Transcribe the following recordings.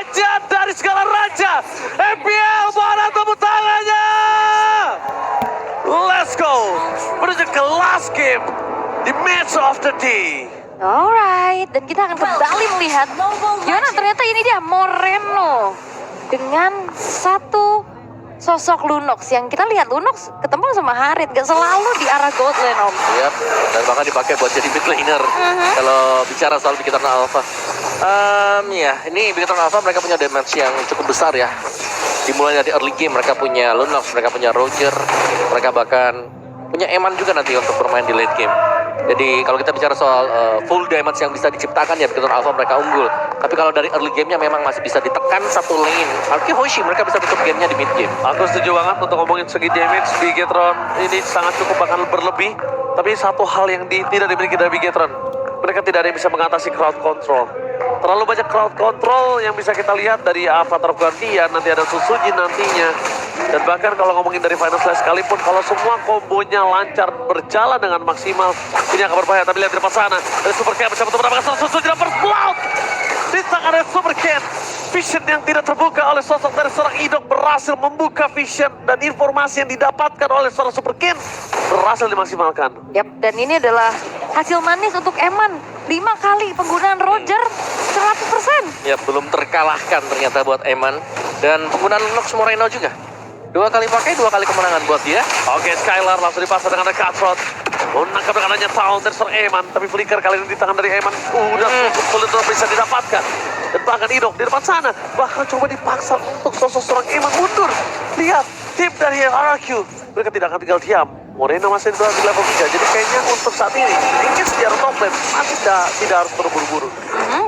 raja dari segala raja. FPL, mana tepuk tangannya? Let's go. Menuju ke last game. The match of the day. Alright, dan kita akan kembali melihat gimana ternyata ini dia Moreno dengan satu sosok Lunox yang kita lihat Lunox ketemu sama Harit gak selalu di arah gold lane om. Yap, dan bahkan dipakai buat jadi mid laner. Kalau bicara soal Big Eternal Alpha, ya ini Big Eternal Alpha mereka punya damage yang cukup besar ya. Dimulai dari early game mereka punya Lunox, mereka punya Roger, mereka bahkan punya Eman juga nanti untuk bermain di late game. Jadi kalau kita bicara soal full damage yang bisa diciptakan ya Big Eternal Alpha mereka unggul. Tapi kalau dari early game-nya memang masih bisa ditekan satu lane. Arki Hoshi mereka bisa tutup game-nya di mid game. Aku setuju banget untuk ngomongin segi damage. Bigetron ini sangat cukup bahkan berlebih. Tapi satu hal yang tidak dimiliki dari Bigetron, mereka tidak ada yang bisa mengatasi crowd control. Terlalu banyak crowd control yang bisa kita lihat dari Avatar Guardian, nanti ada Susujin nantinya. Dan bahkan kalau ngomongin dari Final Slash sekalipun, kalau semua kombonya lancar berjalan dengan maksimal, ini akan berbahaya. Tapi lihat di depan sana, ada Super Cat bersama mendapatkan Susujin dan first blood. Di tangan ada Super Cat. Vision yang tidak terbuka oleh sosok dari seorang Idok berhasil membuka vision dan informasi yang didapatkan oleh seorang Super Cat berhasil dimaksimalkan. Yap, dan ini adalah hasil manis untuk Eman. 5 kali penggunaan Roger 100%. Ya belum terkalahkan ternyata buat Eman. Dan penggunaan Lunox Moreno juga. 2 kali pakai, 2 kali kemenangan buat dia. Oke, Skylar langsung dipasang dengan Cutthroat. Menangkap dengan hanya Town dari seorang Eman. Tapi flicker kali ini di tangan dari Eman udah cukup sulit untuk bisa didapatkan. Dan bahkan Idok di depan sana bahkan coba dipaksa untuk sosok seorang Eman mundur. Lihat, tim dari RRQ mereka tidak akan tinggal diam. Moreno masih di level 3, jadi kayaknya untuk saat ini ingin sejarah top lane masih tidak harus terburu-buru.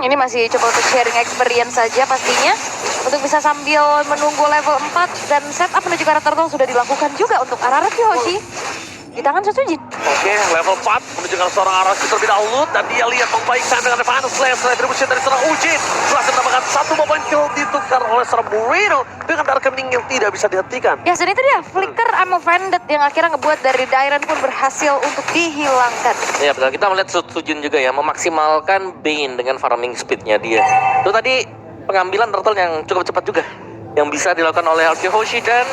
Ini masih coba untuk sharing experience saja pastinya. Untuk bisa sambil menunggu level 4 dan setup menuju ke arah turtle sudah dilakukan juga untuk RRQ Hoshi. Di tangan Susujin. Oke, level 4 menuju ke seorang RRQ terlebih dahulu. Dan dia lihat membaikkan dengan Final Slash. Retribution dari seorang Ujin. Berhasil mendapatkan satu point kill ditukar oleh seorang Moreno. Dengan darah kening yang tidak bisa dihentikan. Ya, dan itu dia flicker Ammo Vanded yang akhirnya ngebuat dari Dairen pun berhasil untuk dihilangkan. Ya betul, kita melihat Susujin juga ya memaksimalkan Bane dengan farming speednya dia. Itu tadi pengambilan turtle yang cukup cepat juga. Yang bisa dilakukan oleh Arki Hoshi dan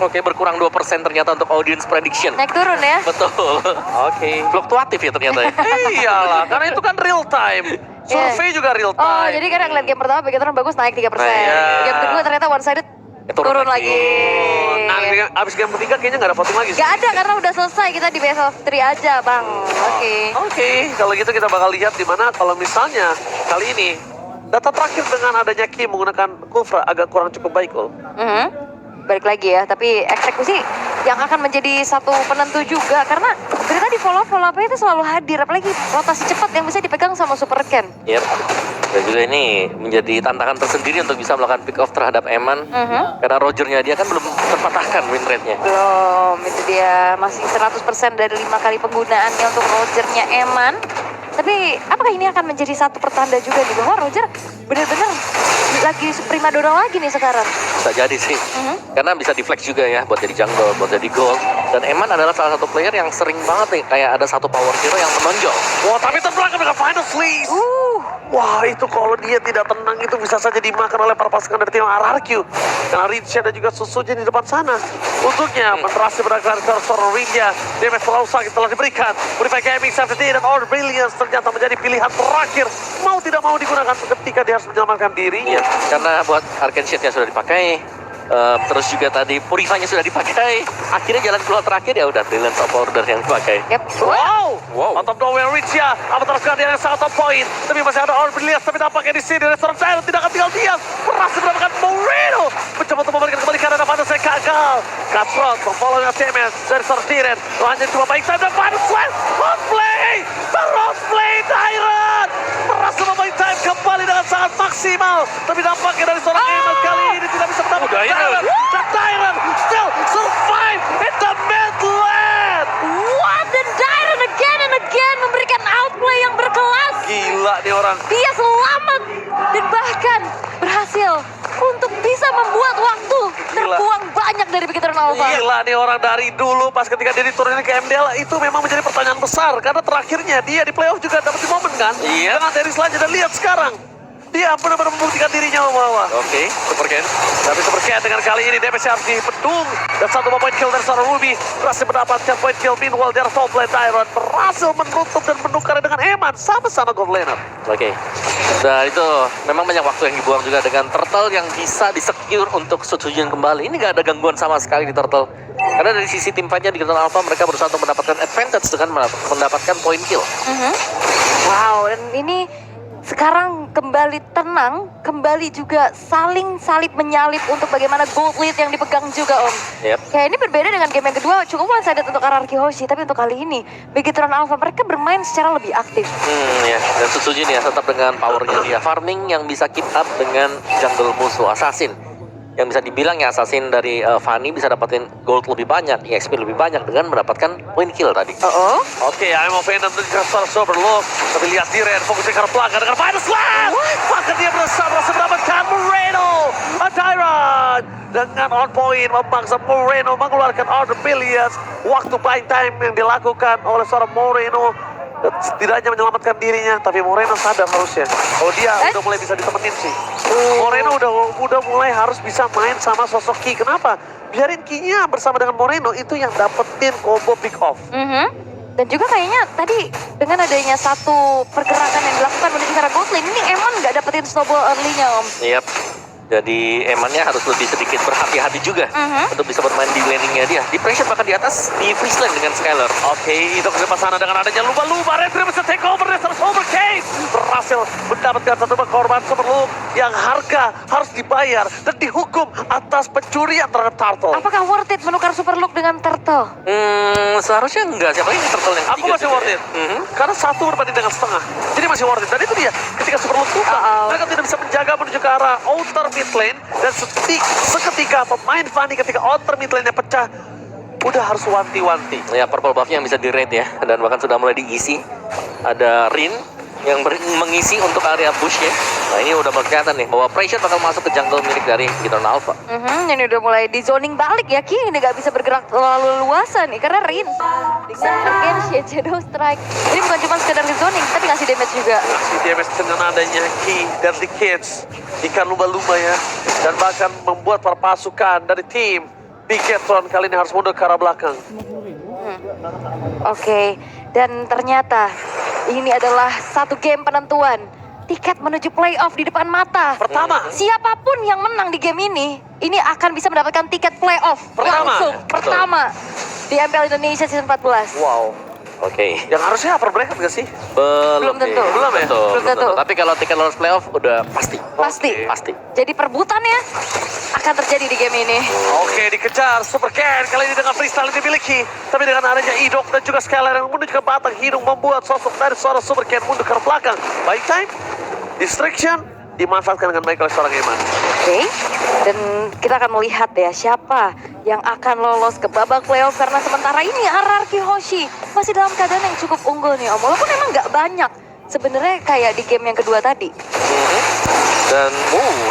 berkurang 2% ternyata untuk audience prediction. Naik turun ya. Betul. Oke. Fluktuatif ya ternyata ya. Iyalah, karena itu kan real time. Survei juga real time. Oh, jadi karena ngeliat game pertama Bigetron bagus naik 3%. Game kedua ternyata one sided turun lagi. Nah, abis game ketiga kayaknya nggak ada voting lagi. Gak ada karena udah selesai, kita di best of 3 aja bang. Oke, kalau gitu kita bakal lihat di mana kalau misalnya kali ini data terakhir dengan adanya Kim menggunakan Kufra agak kurang cukup baik loh. Balik lagi ya, tapi eksekusi yang akan menjadi satu penentu juga karena dari tadi follow up itu selalu hadir, apalagi rotasi cepat yang bisa dipegang sama Super Ken. Yep. Dan juga ini menjadi tantangan tersendiri untuk bisa melakukan pick off terhadap Eman. Karena Rogernya dia kan belum terpatahkan win rate-nya. Belum, itu dia masih 100% dari 5 kali penggunaannya untuk Rogernya Eman. Tapi apakah ini akan menjadi satu pertanda juga nih bahwa Roger benar-benar lagi prima dona lagi nih sekarang? Bisa jadi sih. Karena bisa di-flex juga ya buat jadi jungle, buat jadi gold. Dan Eman adalah salah satu player yang sering banget nih kayak ada satu power hero yang menonjol. Wah, tapi terbelakang dengan Final Slash. Wah, itu kalau dia tidak tenang itu bisa saja dimakan oleh para pasukan dari tim RRQ. Karena Rinsha dan juga Susujin di depan sana. Untuknya, berhasil berakhir ke seorang Rinja. Damage terlalu sakit telah diberikan. Purify Gaming, Safety dan Order Brilliance ternyata menjadi pilihan terakhir. Mau tidak mau digunakan ketika dia harus menyelamatkan dirinya. Karena buat Arcane Shield-nya sudah dipakai. Terus juga tadi Purify-nya sudah dipakai. Akhirnya jalan keluar terakhir ya udah Brilliance of Order yang dipakai. Wow. Out of nowhere Rinsha. Avatar Guardian yang sangat on point. Tapi masih ada Order Brilliance. Tapi tampaknya di sini restoran Dairen tidak akan tinggal diam. Berhasil mendapatkan Moreno. Mencoba untuk memberikan kembali karena Final Slash gagal. Cutthroat memfollow dengan TMS dari seorang Dairen. Lanjut cuma baik saja Final Slash. Hotplay. Terhotplay Dairen. Berhasil membaik time kembali dengan sangat maksimal. Tapi nampaknya dari seorang Eman kali ini tidak bisa mendapatkan Dairen. Dan Dairen still survive in the mid lane. What? Dan Dairen again and again memberikan outplay yang berkelas. Gila nih orang. Dia selamat dan bahkan berhasil untuk bisa membuat waktu terbuang banyak dari Big Eternal Alpha. Gila nih orang dari dulu pas ketika dia diturunin ke MDL itu memang menjadi pertanyaan besar. Karena terakhirnya dia di playoff juga dapat di momen kan. Iya. Dengan dari selanjutnya dan lihat sekarang. Dia benar-benar membuktikan dirinya membawa. Oke, Super Ken. Tapi Super Ken dengan kali ini damage harus dibendung. Dan satu poin kill dari seorang Ruby. Berhasil mendapatkan poin kill. Meanwhile dari top lane Tyron berhasil menutup dan menukar dengan Eman. Sama-sama gold laner. Oke. Nah itu memang banyak waktu yang dibuang juga dengan Turtle yang bisa di-secure untuk Sutsujian kembali. Ini nggak ada gangguan sama sekali di Turtle. Karena dari sisi tim fight-nya di Gildan Alpha mereka berusaha untuk mendapatkan advantage dengan mendapatkan poin kill. Wow, dan ini sekarang kembali tenang, kembali juga saling salib menyalip untuk bagaimana gold lead yang dipegang juga Om. Yep. Kayak ini berbeda dengan game yang kedua, cukup one-sided untuk RRQ Hoshi, tapi untuk kali ini Bigetron Alpha mereka bermain secara lebih aktif. Ya. Dan Sutsujin ya tetap dengan powernya dia. Farming yang bisa keep up dengan jungle musuh Assassin. Yang bisa dibilang ya Assassin dari Fanny bisa dapetin gold lebih banyak, EXP lebih banyak dengan mendapatkan poin kill tadi. Oke, I'm of Venom dan juga Sober Look. Tapi lihat di Red, fokusnya ke arah belakang dengan Final Slam. Maka dia berhasil mendapatkan Moreno. Tyron dengan on point memaksa Moreno mengeluarkan Order Billions. Waktu buying time yang dilakukan oleh seorang Moreno setidaknya menyelamatkan dirinya, tapi Moreno sadar harusnya kalau dia udah mulai bisa ditemenin sih. Moreno udah mulai harus bisa main sama sosok Ki. Kenapa? Biarin Ki-nya bersama dengan Moreno itu yang dapetin combo pick off. Dan juga kayaknya tadi dengan adanya satu pergerakan yang dilakukan menuju ke arah gold lane ini Eman nggak dapetin snowball early-nya Om. Yap. Jadi Emannya harus lebih sedikit berhati-hati juga untuk bisa bermain di landingnya dia. Di pressure bahkan di atas di freeze lane dengan Skylar. Oke, itu ke sana dengan adanya lumba-lumba. Redri bisa take over Desert Overcase. Berhasil mendapatkan satu korban Superloop yang harga harus dibayar dan dihukum atas pencurian terhadap Turtle. Apakah worth it menukar Super Look dengan Turtle? Seharusnya enggak. Siapa ini Turtle yang Aku ketiga masih juga worth ya? it. Karena satu berbanding dengan setengah. Jadi masih worth it. Dan itu dia. Ketika Superloop tumbang, mereka tidak bisa menjaga menuju ke arah outer mid lane. Dan seketika pemain Fanny ketika outer mid lane-nya pecah, udah harus wanti-wanti. Ya, purple buff-nya bisa di-raid ya. Dan bahkan sudah mulai diisi. Ada Rin yang mengisi untuk area bush ya. Nah ini udah kelihatan nih bahwa pressure bakal masuk ke jungle milik dari Gildan Alpha. Ini udah mulai di zoning balik ya Ki. Ini nggak bisa bergerak terlalu luasan nih karena Rin dengan Genshin Shadow Strike. Ini bukan cuma sekedar di zoning tapi ngasih damage juga. Si DMS dengan adanya Ki dan The Kids, ikan lumba-lumba ya. Dan bahkan membuat para pasukan dari tim Bigetron kali ini harus mundur ke arah belakang. Oke, dan ternyata ini adalah satu game penentuan. Tiket menuju playoff di depan mata. Pertama. Siapapun yang menang di game ini akan bisa mendapatkan tiket playoff. Pertama. Langsung, pertama. Di MPL Indonesia Season 14. Wow. Oke. Yang harusnya upper bracket nggak sih? Belum tentu. Belum ya? Belum tentu. Tapi kalau tiket lolos playoff udah pasti. Pasti. Jadi perebutannya akan terjadi di game ini. Oke, dikejar Super Ken kali ini dengan freestyle yang dimiliki. Tapi dengan adanya Idok dan juga Skylar yang menuju ke batang hidung membuat sosok dari seorang Super Ken mundur ke belakang. Baik time, distraction dimanfaatkan dengan baik oleh seorang Eman. Oke, dan kita akan melihat ya siapa yang akan lolos ke babak playoff karena sementara ini RRQ Hoshi masih dalam keadaan yang cukup unggul nih Om. Walaupun emang nggak banyak sebenarnya kayak di game yang kedua tadi. Dan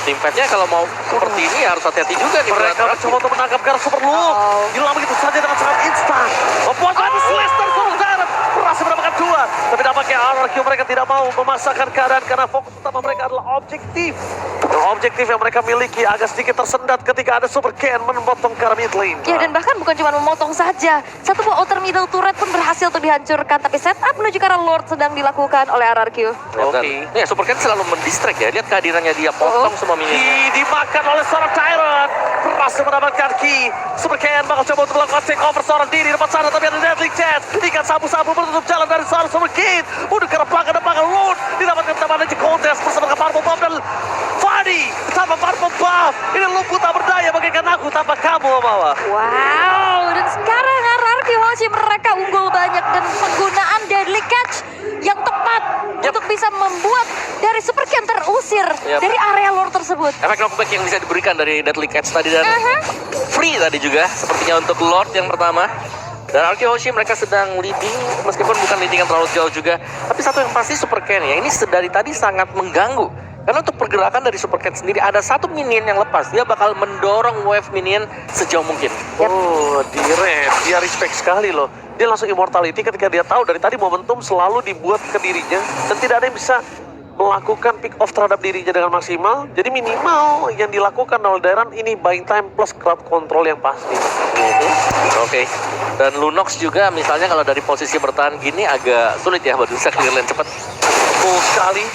tim fight-nya kalau mau seperti ini harus hati-hati juga nih. Mereka mencoba untuk menangkap Gara Super Loop. Hilang begitu saja dengan sangat instan. Membuat Bani Celeste dan berhasil mendapatkan dua. Tapi nampaknya RRQ mereka tidak mau memaksakan keadaan karena fokus utama mereka adalah objektif. Dan objektif yang mereka miliki agak sedikit tersendat ketika ada Super Ken memotong ke arah mid lane. Ya dan bahkan bukan cuma memotong saja. Satu buah outer middle turret pun berhasil untuk dihancurkan. Tapi setup menuju ke arah Lord sedang dilakukan oleh RRQ. Oke. Ya, Super Ken selalu mendistract ya. Lihat kehadirannya dia potong semua minion. Dimakan oleh seorang Tyrant. Berhasil mendapatkan Ki. Super Ken bakal coba untuk melakukan take over seorang diri depan sana. Tapi ada Deadly Chance. Ikan sabu-sabu menutup jalan dari seorang Super Ken. Udah ke belakang dan belakang Lord. Didapatkan teman aja kontes bersama dengan Purple Buff dan Fanny. Tanpa Purple Buff. Ini lumpuh tak berdaya bagaikan aku tanpa kamu, Amawa. Wow, dan sekarang RRQ Hoshi mereka unggul banyak dan penggunaan Deadly Catch yang tepat untuk bisa membuat dari Super Ken terusir dari area lore tersebut. Efek knockback yang bisa diberikan dari Deadly Catch tadi dan free tadi juga sepertinya untuk Lord yang pertama. Dan RRQ Hoshi mereka sedang leading meskipun bukan leading yang terlalu jauh juga. Tapi satu yang pasti Super Ken ya ini dari tadi sangat mengganggu. Karena untuk pergerakan dari Super Ken sendiri ada satu minion yang lepas. Dia bakal mendorong wave minion sejauh mungkin. Oh, dia respect sekali loh. Dia langsung immortality ketika dia tahu dari tadi momentum selalu dibuat ke dirinya dan tidak ada yang bisa melakukan pick off terhadap dirinya dengan maksimal. Jadi minimal yang dilakukan oleh Dairon ini buying time plus crowd control yang pasti. Oke. Dan Lunox juga misalnya kalau dari posisi bertahan gini agak sulit ya buat bisa clear lane cepat. Betul sekali.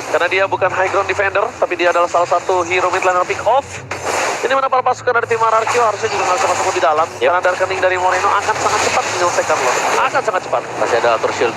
Karena dia bukan high ground defender, tapi dia adalah salah satu hero mid laner pick off. Ini mana para pasukan dari tim RRQ harusnya juga nggak bisa masuk lebih dalam. Karena darkening dari Moreno akan sangat cepat menyelesaikan lo. Akan sangat cepat. Masih ada Arthur Shield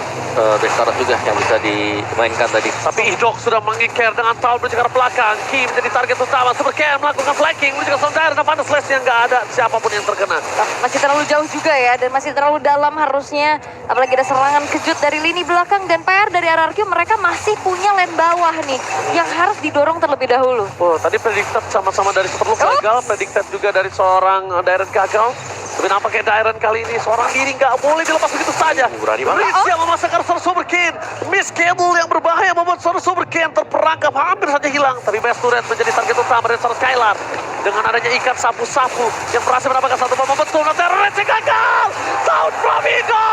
Dexterous juga yang bisa dimainkan tadi. Tapi Idok sudah mengikir dengan Town menuju ke arah belakang. Ki menjadi target utama. Super Cam melakukan flanking menuju ke Sundair dan Pandas Slash yang nggak ada siapapun yang terkena. Masih terlalu jauh juga ya, dan masih terlalu dalam harusnya. Apalagi ada serangan kejut dari lini belakang, dan PR dari RRQ mereka masih punya lane bawah nih yang harus didorong terlebih dahulu. Oh, tadi predicted sama-sama dari Superloop gagal, predicted juga dari seorang Dairon gagal. Tapi nampaknya Dairon kali ini seorang diri nggak boleh dilepas begitu saja. Berani banget. Riz yang memasakkan seorang Super King. Miss Cable yang berbahaya membuat seorang Super King terperangkap hampir saja hilang. Tapi Best Turret menjadi target utama dari seorang Skylar. Dengan adanya ikat sapu-sapu yang berhasil mendapatkan satu momen betul. Nanti Red gagal. Sound Flamingo.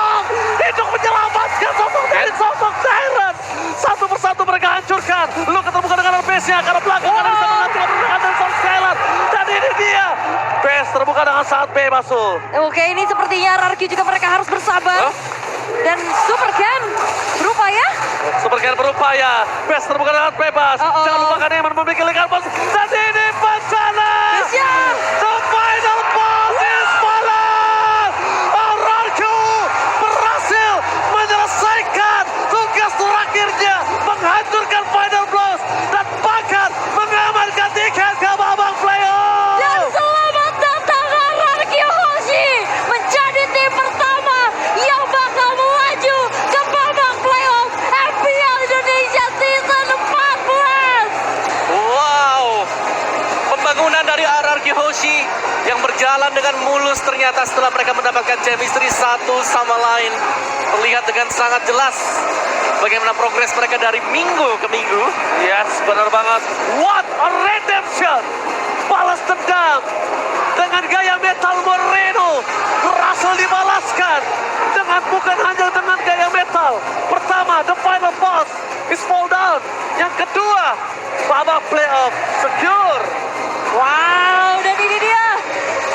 Hidup menyelamatkan sosok dari sosok Dairon. Satu persatu mereka hancurkan. Lu ketemu dengan RPS-nya karena belakang karena bisa menghentikan pergerakan dari seorang Skylar. Dan ini dia. Best terbuka dengan sangat bebas, Sul. Oke, ini sepertinya RRQ juga mereka harus bersabar. Dan Super Ken berupaya. Super Ken berupaya. Best terbuka dengan bebas. Jangan lupakan Eman memiliki lingkaran bos. Dan ini bencana. Bisa. The final boss is fallen. RRQ berhasil menyelesaikan tugas terakhirnya. Menghancurkan final boss. Dan bahkan mengamankan tiket ke babak playoff. Dan selamat datang RRQ Hoshi menjadi tim pertama yang bakal melaju ke babak playoff MPL Indonesia Season 14. Wow, pembangunan dari RRQ Hoshi yang berjalan dengan mulus ternyata setelah mereka mendapatkan chemistry satu sama lain. Terlihat dengan sangat jelas bagaimana progres mereka dari minggu ke minggu. Yes, benar banget. What a redemption! Balas dendam dengan gaya metal Moreno berhasil dibalaskan dengan bukan hanya dengan gaya metal. Pertama, the final boss is fall down. Yang kedua, babak playoff secure. Wow, dan ini dia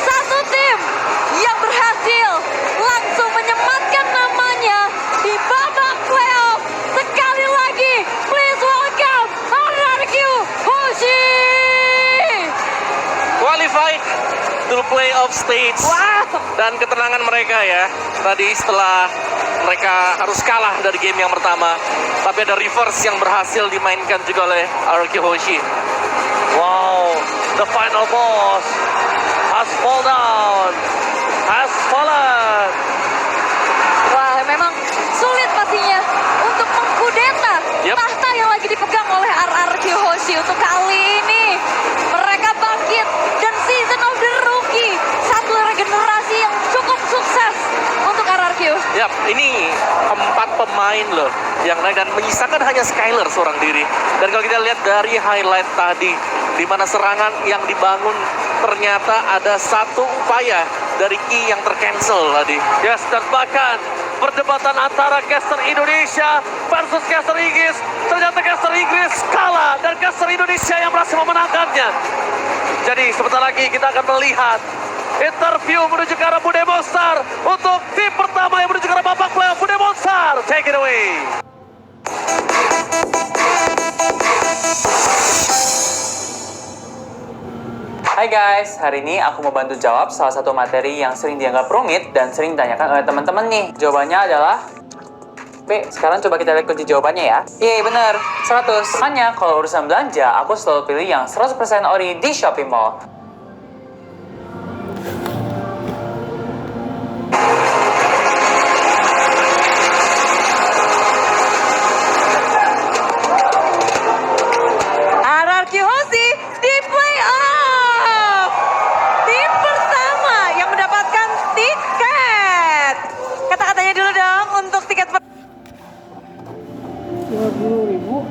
satu tim yang berhasil langsung menyematkan namanya di babak playoff. Sekali lagi, please welcome RRQ Hoshi. Qualified to playoff stage. Wow. Dan ketenangan mereka ya. Tadi setelah mereka harus kalah dari game yang pertama, tapi ada reverse yang berhasil dimainkan juga oleh RRQ Hoshi. Wow, the final boss has fall down, has fallen. Wah, memang sulit pastinya untuk mengkudeta Yep. tahta yang lagi dipegang oleh RRQ Hoshi. Untuk kali ini mereka bangkit dan Season of the Rookie, satu regenerasi yang cukup sukses untuk RRQ. Yap, ini 4 pemain loh yang naik dan menyisakan hanya Skylar seorang diri. Dan kalau kita lihat dari highlight tadi, di mana serangan yang dibangun ternyata ada satu upaya dari Ki yang tercancel tadi. Yes, dan bahkan perdebatan antara caster Indonesia versus caster Inggris, ternyata caster Inggris kalah dan caster Indonesia yang berhasil memenangkannya. Jadi sebentar lagi kita akan melihat interview menuju ke arah Bude Monster untuk tim pertama yang menuju ke arah babak playoff. Bude Monster, take it away. Hai guys, hari ini aku mau bantu jawab salah satu materi yang sering dianggap rumit dan sering ditanyakan oleh teman-teman nih. Jawabannya adalah B. Sekarang coba kita lihat kunci jawabannya ya. Yeay, bener, 100. Hanya kalau urusan belanja, aku selalu pilih yang 100% ori di Shopee Mall. RRQ Hoshi di playoff. Tim pertama yang mendapatkan tiket. Kata-katanya dulu dong untuk tiket 50.000.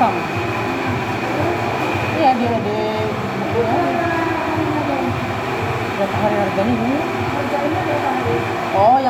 pasang. Iya dia di bukunya. Berapa hari harganya ini? Oh yang